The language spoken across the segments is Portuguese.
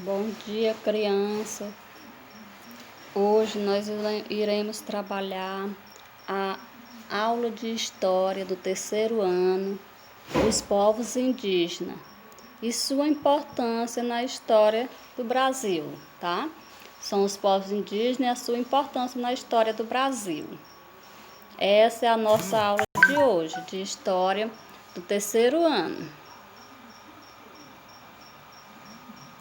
Bom dia, criança. Hoje nós iremos trabalhar a aula de história do terceiro ano dos povos indígenas e sua importância na história do Brasil, tá? São os povos indígenas e a sua importância na história do Brasil. Essa é a nossa aula de hoje, de história do terceiro ano.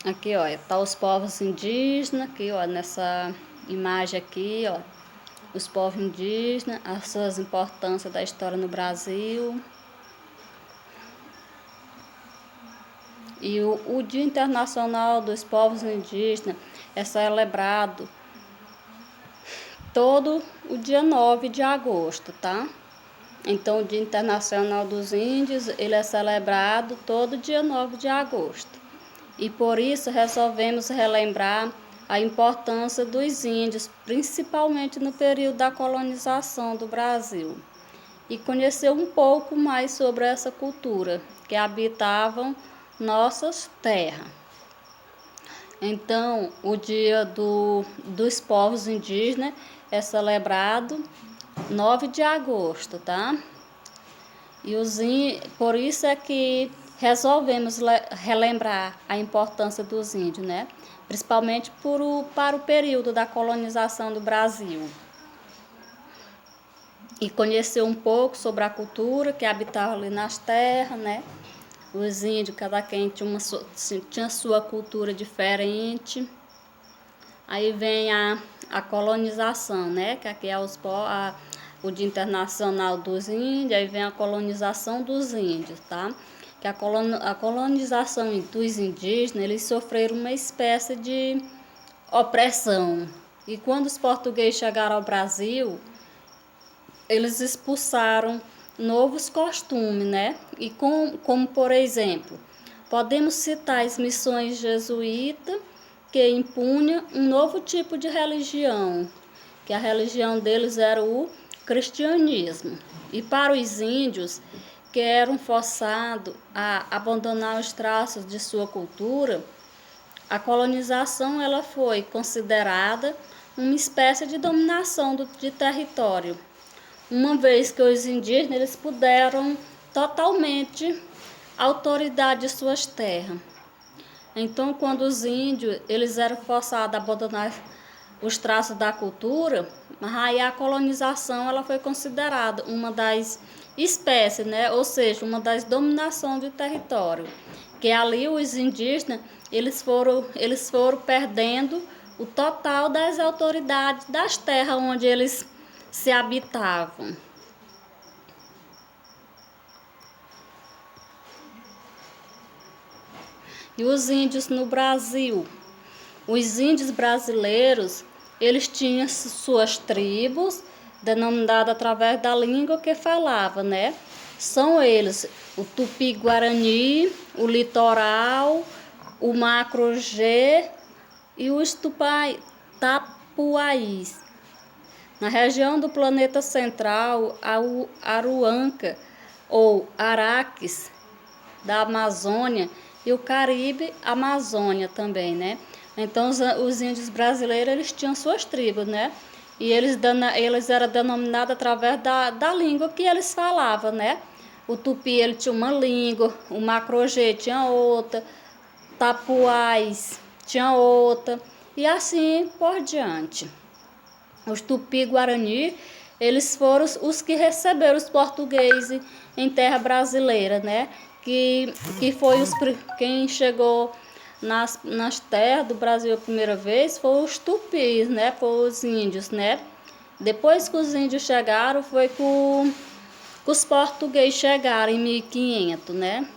Aqui, ó, tá os povos indígenas, aqui, ó, nessa imagem aqui, ó, os povos indígenas, as suas importâncias da história no Brasil. E o Dia Internacional dos Povos Indígenas é celebrado todo o dia 9 de agosto, tá? Então, o Dia Internacional dos Índios, ele é celebrado todo dia 9 de agosto. E por isso resolvemos relembrar a importância dos índios, principalmente no período da colonização do Brasil, e conhecer um pouco mais sobre essa cultura que habitavam nossas terras. Então, o Dia dos Povos Indígenas é celebrado 9 de agosto, tá? Por isso é que resolvemos relembrar a importância dos índios, né? Principalmente para o período da colonização do Brasil. E conhecer um pouco sobre a cultura que habitava ali nas terras, né? Os índios, cada quem tinha sua cultura diferente. Aí vem a colonização, né? Que aqui é o Dia Internacional dos Índios, aí vem a colonização dos índios, tá? Que a colonização dos indígenas, eles sofreram uma espécie de opressão. E quando os portugueses chegaram ao Brasil, eles expulsaram novos costumes, né? E como por exemplo, podemos citar as missões jesuítas, que impunha um novo tipo de religião, que a religião deles era o cristianismo. E para os índios, que eram forçados a abandonar os traços de sua cultura, a colonização ela foi considerada uma espécie de dominação de território, uma vez que os indígenas eles puderam totalmente autoridade de suas terras. Então, quando os índios eles eram forçados a abandonar os traços da cultura, aí a colonização ela foi considerada uma das espécies, né? Ou seja, uma das dominações do território. Que ali os indígenas eles foram perdendo o total das autoridades das terras onde eles se habitavam. E os índios no Brasil? Os índios brasileiros, eles tinham suas tribos, denominadas através da língua que falava, né? São eles o Tupi-Guarani, o Litoral, o Macro-G e os Tapuais. Na região do planeta central, o Aruanca, ou Araques, da Amazônia, e o Caribe, Amazônia também, né? Então, os índios brasileiros, eles tinham suas tribos, né? E eles eram denominados através da língua que eles falavam, né? O Tupi, ele tinha uma língua, o Macro-G tinha outra, Tapuais tinha outra, e assim por diante. Os Tupi-Guarani, eles foram os que receberam os portugueses em terra brasileira, né? Que foi quem chegou nas terras do Brasil a primeira vez foi os tupis, né? Foi os índios, né? Depois que os índios chegaram, foi que os portugueses chegaram em 1500, né?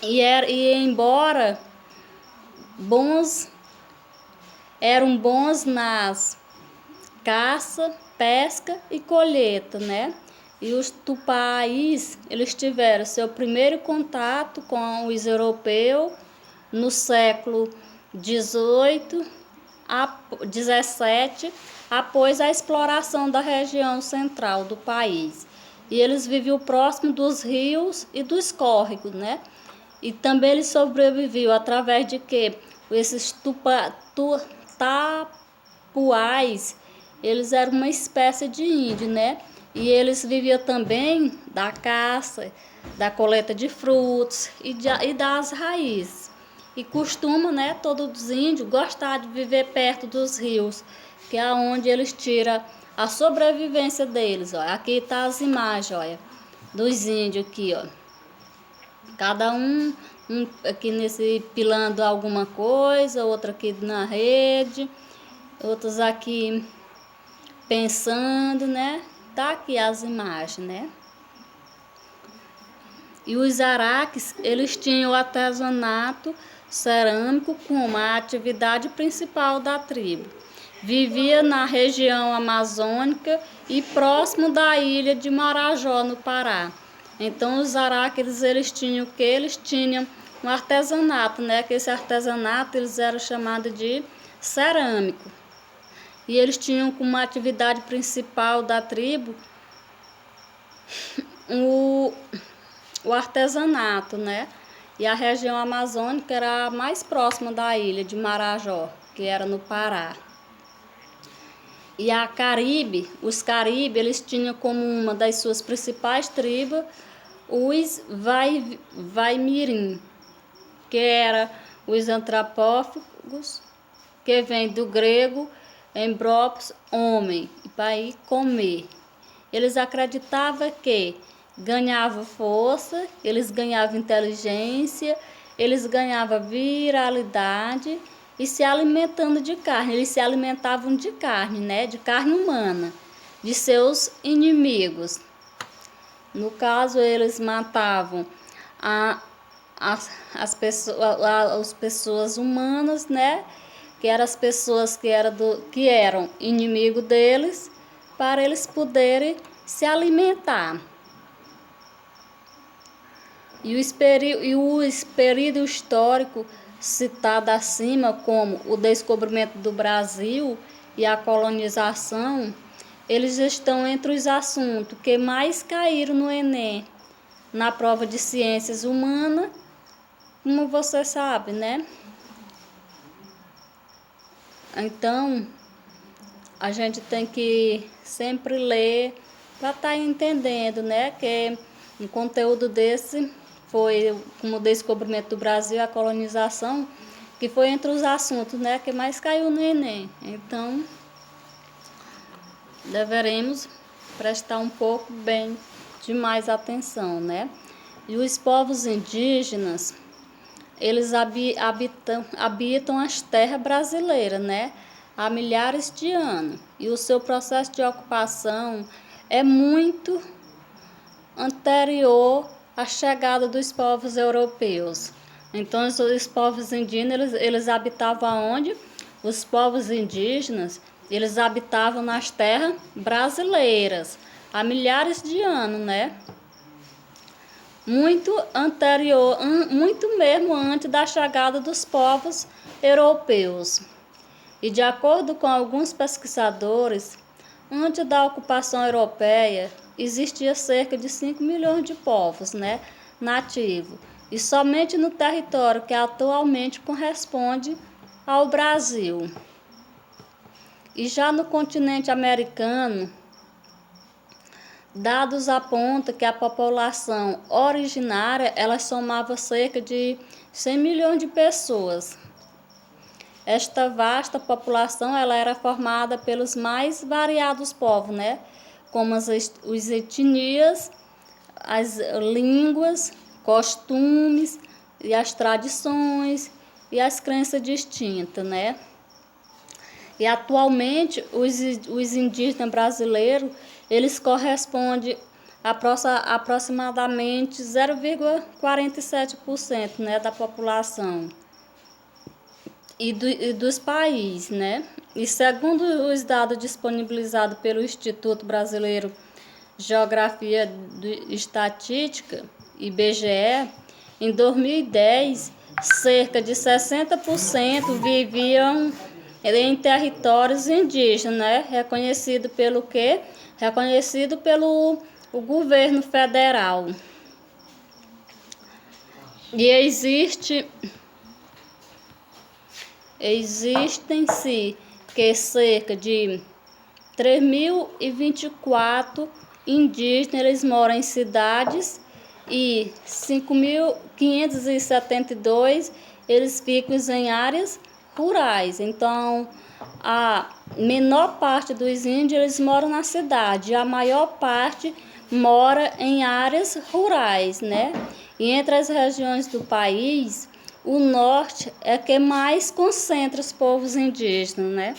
E embora eram bons nas caça, pesca e colheita, né? E os tupais, eles tiveram seu primeiro contato com os europeus no século 18 a 17, após a exploração da região central do país. E eles viviam próximo dos rios e dos córregos, né? E também ele sobreviveu através de quê? Esses tapuais, eles eram uma espécie de índio, né? E eles viviam também da caça, da coleta de frutos e das raízes. E costuma, né, todos os índios gostar de viver perto dos rios, que é onde eles tiram a sobrevivência deles. Ó. Aqui tá as imagens, olha, dos índios aqui, ó. Cada um aqui nesse pilando alguma coisa, outro aqui na rede, outros aqui pensando, né? Tá aqui as imagens, né? E os araques, eles tinham o artesanato cerâmico como a atividade principal da tribo. Vivia na região amazônica e próximo da ilha de Marajó, no Pará. Então os araques, eles tinham o que? Eles tinham um artesanato, né? Que esse artesanato eles eram chamados de cerâmico. E eles tinham como atividade principal da tribo o artesanato, né? E a região amazônica era a mais próxima da ilha de Marajó, que era no Pará. E a Caribe, os Caribe, eles tinham como uma das suas principais tribos os Vai-Mirim, que era os antropófagos, que vem do grego embropos, homem, e para ir comer. Eles acreditavam que ganhava força, eles ganhavam inteligência, eles ganhavam viralidade e se alimentando de carne. Eles se alimentavam de carne, né? De carne humana, de seus inimigos. No caso, eles matavam as pessoas humanas, né? Que eram as pessoas que eram inimigo deles, para eles poderem se alimentar. E o período histórico citado acima, como o descobrimento do Brasil e a colonização, eles estão entre os assuntos que mais caíram no Enem, na prova de ciências humanas, como você sabe, né? Então, a gente tem que sempre ler para estar entendendo, né? Que um conteúdo desse foi como o descobrimento do Brasil e a colonização, que foi entre os assuntos, né, que mais caiu no Enem. Então, deveremos prestar um pouco bem de mais atenção, né? E os povos indígenas, eles habitam as terras brasileiras, né? Há milhares de anos. E o seu processo de ocupação é muito anterior à chegada dos povos europeus. Então, os povos indígenas, eles habitavam aonde? Os povos indígenas, eles habitavam nas terras brasileiras há milhares de anos, né? Muito anterior, muito mesmo antes da chegada dos povos europeus. E de acordo com alguns pesquisadores, antes da ocupação europeia, existia cerca de 5 milhões de povos, né, nativos, e somente no território que atualmente corresponde ao Brasil. E já no continente americano, dados apontam que a população originária ela somava cerca de 100 milhões de pessoas. Esta vasta população ela era formada pelos mais variados povos, né? Como as etnias, as línguas, costumes e as tradições e as crenças distintas, né? E atualmente os indígenas brasileiros eles correspondem a aproximadamente 0,47%, né, da população e dos países, né? E segundo os dados disponibilizados pelo Instituto Brasileiro de Geografia e Estatística, IBGE, em 2010, cerca de 60% viviam em territórios indígenas, né? Reconhecido pelo quê? Reconhecido pelo o governo federal. E existem-se que cerca de 3.024 indígenas, eles moram em cidades, e 5.572 eles ficam em áreas rurais. Então, a menor parte dos índios eles moram na cidade, e a maior parte mora em áreas rurais, né? E entre as regiões do país, o norte é que mais concentra os povos indígenas, né?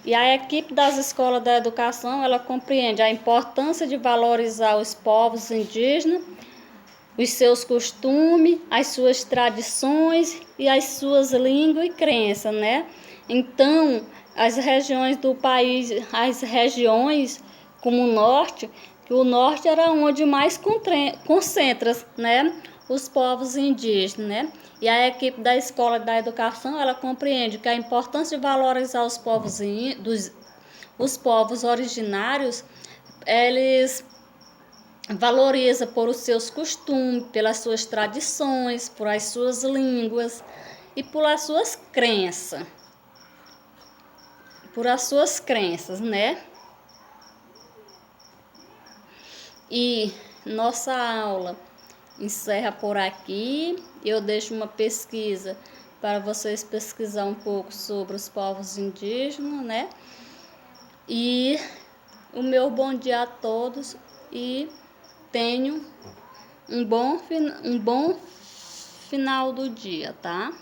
E a equipe das escolas da educação, ela compreende a importância de valorizar os povos indígenas, os seus costumes, as suas tradições e as suas línguas e crenças, né? Então, as regiões do país, as regiões como o norte, que o norte era onde mais concentra, né, os povos indígenas, né? E a equipe da escola da educação, ela compreende que a importância de valorizar os povos originários, eles valoriza por os seus costumes, pelas suas tradições, por as suas línguas e por as suas crenças. Né? E nossa aula encerra por aqui. Eu deixo uma pesquisa para vocês pesquisar um pouco sobre os povos indígenas, né? E o meu bom dia a todos e tenho um bom final do dia, tá?